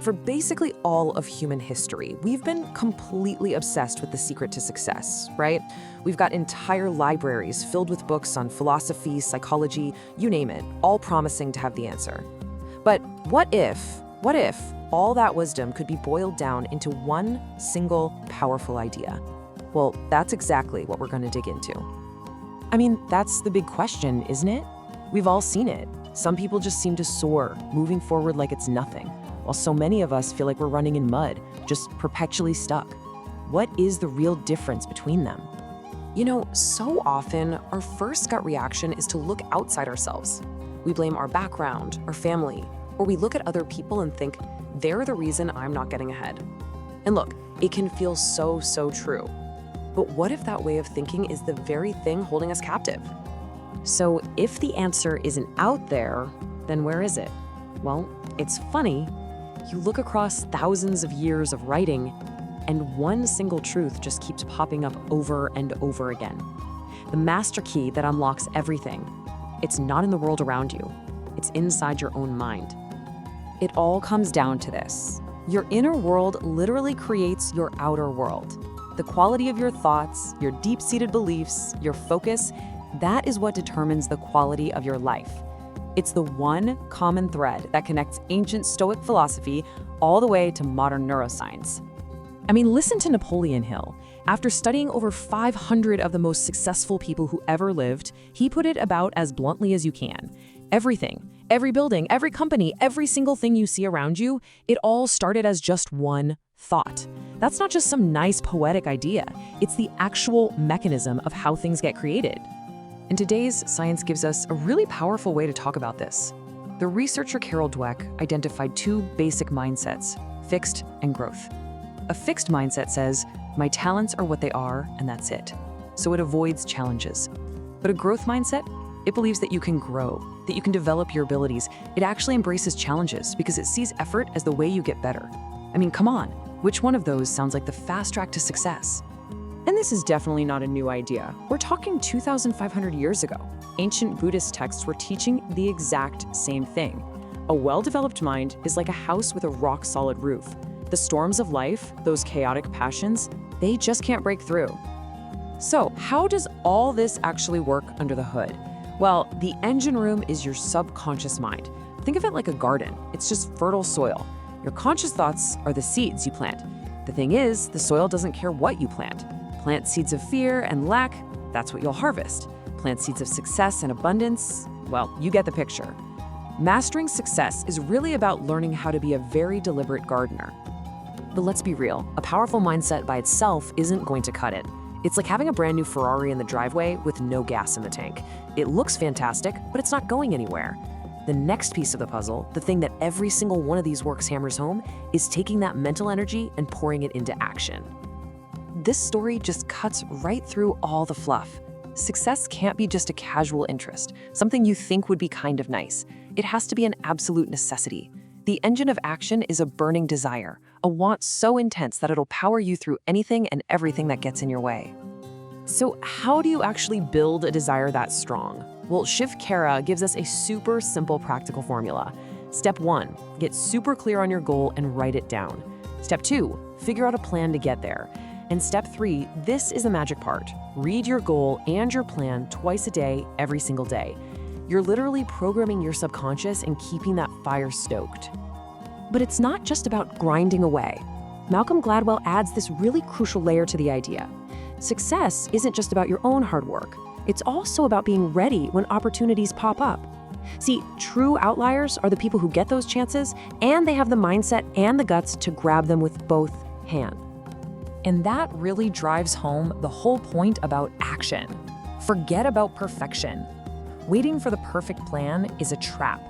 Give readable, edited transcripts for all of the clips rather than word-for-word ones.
For basically all of human history, we've been completely obsessed with the secret to success, right? We've got entire libraries filled with books on philosophy, psychology, you name it, all promising to have the answer. But what if all that wisdom could be boiled down into one single powerful idea? Well, that's exactly what we're going to dig into. I mean, that's the big question, isn't it? We've all seen it. Some people just seem to soar, moving forward like it's nothing, while so many of us feel like we're running in mud, just perpetually stuck. What is the real difference between them? You know, so often, our first gut reaction is to look outside ourselves. We blame our background, our family, or we look at other people and think, they're the reason I'm not getting ahead. And look, it can feel so true. But what if that way of thinking is the very thing holding us captive? So if the answer isn't out there, then where is it? Well, it's funny. You look across thousands of years of writing, and one single truth just keeps popping up over and over again. The master key that unlocks everything. It's not in the world around you. It's inside your own mind. It all comes down to this. Your inner world literally creates your outer world. The quality of your thoughts, your deep-seated beliefs, your focus, that is what determines the quality of your life. It's the one common thread that connects ancient Stoic philosophy all the way to modern neuroscience. I mean, listen to Napoleon Hill. After studying over 500 of the most successful people who ever lived, he put it about as bluntly as you can. Everything, every building, every company, every single thing you see around you, it all started as just one thought. That's not just some nice poetic idea. It's the actual mechanism of how things get created. And today's science gives us a really powerful way to talk about this. The researcher Carol Dweck identified two basic mindsets, fixed and growth. A fixed mindset says, my talents are what they are, and that's it. So it avoids challenges. But a growth mindset, it believes that you can grow, that you can develop your abilities. It actually embraces challenges because it sees effort as the way you get better. I mean, come on, which one of those sounds like the fast track to success? And this is definitely not a new idea. We're talking 2,500 years ago. Ancient Buddhist texts were teaching the exact same thing. A well-developed mind is like a house with a rock-solid roof. The storms of life, those chaotic passions, they just can't break through. So, how does all this actually work under the hood? Well, the engine room is your subconscious mind. Think of it like a garden. It's just fertile soil. Your conscious thoughts are the seeds you plant. The thing is, the soil doesn't care what you plant. Plant seeds of fear and lack, that's what you'll harvest. Plant seeds of success and abundance, well, you get the picture. Mastering success is really about learning how to be a very deliberate gardener. But let's be real, a powerful mindset by itself isn't going to cut it. It's like having a brand new Ferrari in the driveway with no gas in the tank. It looks fantastic, but it's not going anywhere. The next piece of the puzzle, the thing that every single one of these works hammers home, is taking that mental energy and pouring it into action. This story just cuts right through all the fluff. Success can't be just a casual interest, something you think would be kind of nice. It has to be an absolute necessity. The engine of action is a burning desire, a want so intense that it'll power you through anything and everything that gets in your way. So how do you actually build a desire that strong? Well, Shiv Khera gives us a super simple practical formula. Step 1, get super clear on your goal and write it down. Step 2, figure out a plan to get there. And step 3, this is the magic part. Read your goal and your plan twice a day, every single day. You're literally programming your subconscious and keeping that fire stoked. But it's not just about grinding away. Malcolm Gladwell adds this really crucial layer to the idea. Success isn't just about your own hard work. It's also about being ready when opportunities pop up. See, true outliers are the people who get those chances, and they have the mindset and the guts to grab them with both hands. And that really drives home the whole point about action. Forget about perfection. Waiting for the perfect plan is a trap.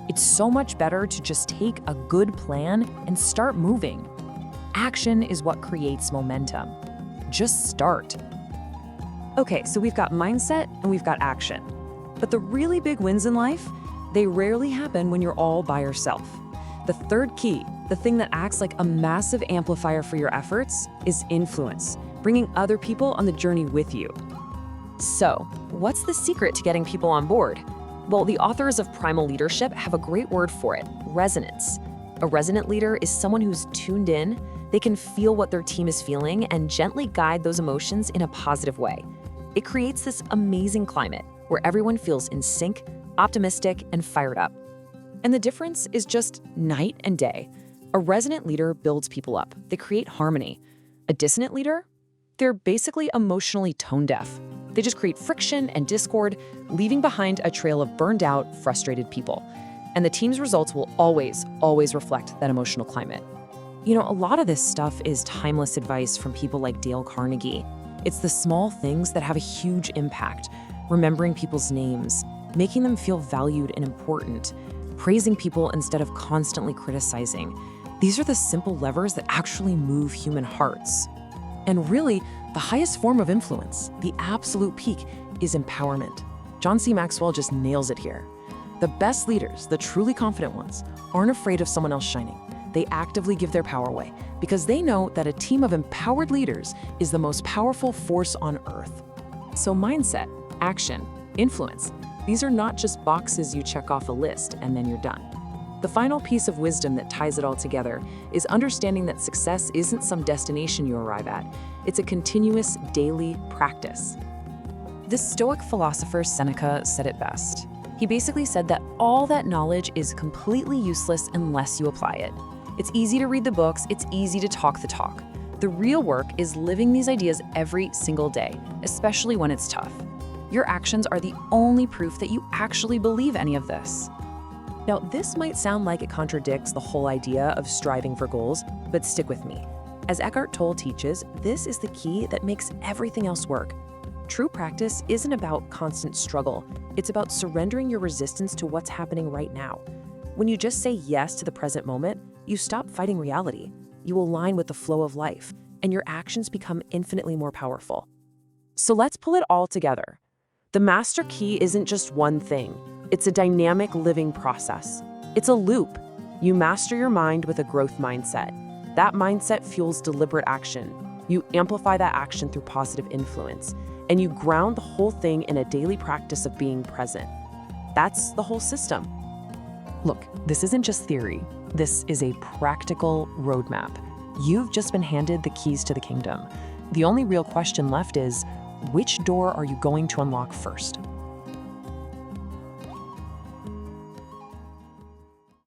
It's so much better to just take a good plan and start moving. Action is what creates momentum. Just start. Okay, so we've got mindset and we've got action. But the really big wins in life, they rarely happen when you're all by yourself. The third key, the thing that acts like a massive amplifier for your efforts, is influence, bringing other people on the journey with you. So, what's the secret to getting people on board? Well, the authors of Primal Leadership have a great word for it: resonance. A resident leader is someone who's tuned in, they can feel what their team is feeling and gently guide those emotions in a positive way. It creates this amazing climate where everyone feels in sync, optimistic, and fired up. And the difference is just night and day. A resident leader builds people up. They create harmony. A dissonant leader? They're basically emotionally tone deaf. They just create friction and discord, leaving behind a trail of burned out, frustrated people. And the team's results will always reflect that emotional climate. You know, a lot of this stuff is timeless advice from people like Dale Carnegie. It's the small things that have a huge impact. Remembering people's names, making them feel valued and important, praising people instead of constantly criticizing. These are the simple levers that actually move human hearts. And really, the highest form of influence, the absolute peak, is empowerment. John C. Maxwell just nails it here. The best leaders, the truly confident ones, aren't afraid of someone else shining. They actively give their power away because they know that a team of empowered leaders is the most powerful force on earth. So mindset, action, influence, these are not just boxes you check off a list and then you're done. The final piece of wisdom that ties it all together is understanding that success isn't some destination you arrive at. It's a continuous daily practice. The Stoic philosopher Seneca said it best. He basically said that all that knowledge is completely useless unless you apply it. It's easy to read the books, it's easy to talk the talk. The real work is living these ideas every single day, especially when it's tough. Your actions are the only proof that you actually believe any of this. Now, this might sound like it contradicts the whole idea of striving for goals, but stick with me. As Eckhart Tolle teaches, this is the key that makes everything else work. True practice isn't about constant struggle. It's about surrendering your resistance to what's happening right now. When you just say yes to the present moment, you stop fighting reality. You align with the flow of life, and your actions become infinitely more powerful. So let's pull it all together. The master key isn't just one thing. It's a dynamic living process. It's a loop. You master your mind with a growth mindset. That mindset fuels deliberate action. You amplify that action through positive influence. And you ground the whole thing in a daily practice of being present. That's the whole system. Look, this isn't just theory. This is a practical roadmap. You've just been handed the keys to the kingdom. The only real question left is, which door are you going to unlock first?